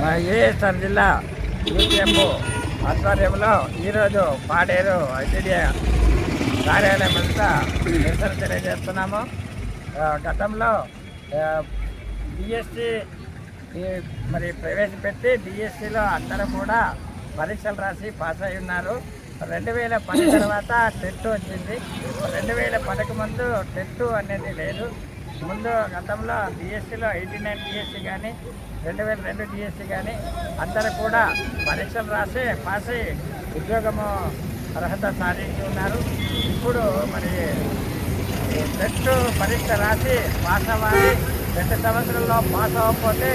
మా ఏఎస్ఆర్ జిల్లా యూపీఎఫ్ ఆధ్వర్యంలో ఈరోజు పాడేరు ఐటీడీఏ కార్యాలయం అంతా నిరసన తెలియజేస్తున్నాము. గతంలో డిఎస్సి మరి ప్రవేశపెట్టి డిఎస్సిలో అందరూ కూడా పరీక్షలు రాసి పాస్ అయి ఉన్నారు. 2010 తర్వాత టెట్ వచ్చింది. 2010కు ముందు టెట్ అనేది లేదు. ముందు గతంలో డిఎస్సిలో 89 డిఎస్సి కానీ 2002 డిఎస్సి కానీ అందరూ కూడా పరీక్షలు రాసి పాస్ అయ్యి ఉద్యోగము అర్హత సాధించి ఉన్నారు. ఇప్పుడు మరి టెట్ పరీక్ష రాసి పాస్ అవ్వాలి, 2 సంవత్సరాల్లో పాస్ అవ్వకపోతే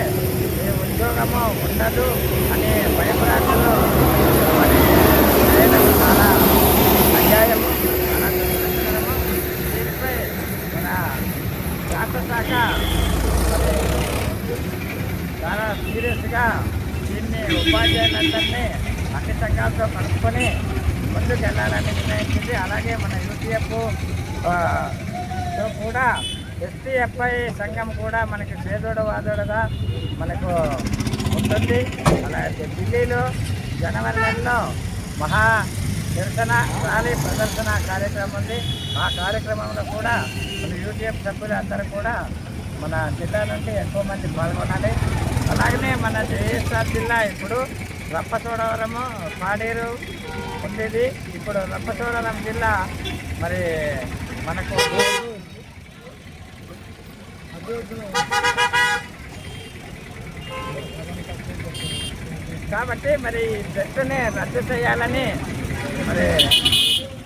ఈ ఉద్యోగము ఉండదు అనే భయప్రాంతంలో మరి చేయడం చాలా అన్యాయము, చాలా దురదృష్టకరము. దీనిపై మన శాఖ చాలా సీరియస్గా దీన్ని ఉపాధ్యాయులందరినీ అన్ని సంఘాలతో కలుపుకొని ముందుకు వెళ్ళాలని నిర్ణయించింది. అలాగే మన యూటీఎఫ్ కూడా ఎస్టీఎఫ్ఐ సంఘం కూడా మనకి చేదోడు వాదోడుగా మనకు ఉంటుంది. అలాగే ఢిల్లీలో జనవరి నెలలో మహా నిరసన ర్యాలీ ప్రదర్శన కార్యక్రమం ఉంది. ఆ కార్యక్రమంలో కూడా మన యూటీఎఫ్ సభ్యులు అందరూ కూడా మన జిల్లా నుండి ఎక్కువ మంది పాల్గొనాలి. అలాగనే మన ఏఎస్ఆర్ జిల్లా ఇప్పుడు రంపచోడవరము పాడేరు ఉండేది. ఇప్పుడు రంపచోడవరం జిల్లా మరి మనకు కాబట్టి మరి టెస్ట్ని రద్దు చేయాలని మరి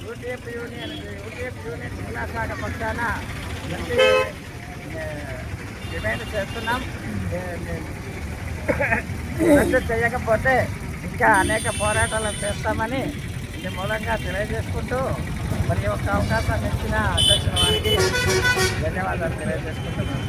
యూటీఎఫ్ యూనియన్ జిల్లా శాఖ పక్షాన డిమాండ్ చేస్తున్నాం. రద్దు చేయకపోతే ఇంకా అనేక పోరాటాలు చేస్తామని ఇది మూలంగా తెలియజేసుకుంటూ మరి ఒక అవకాశం ఇచ్చిన అధ్యక్షుల వారికి ధన్యవాదాలు తెలియజేసుకుంటున్నాను.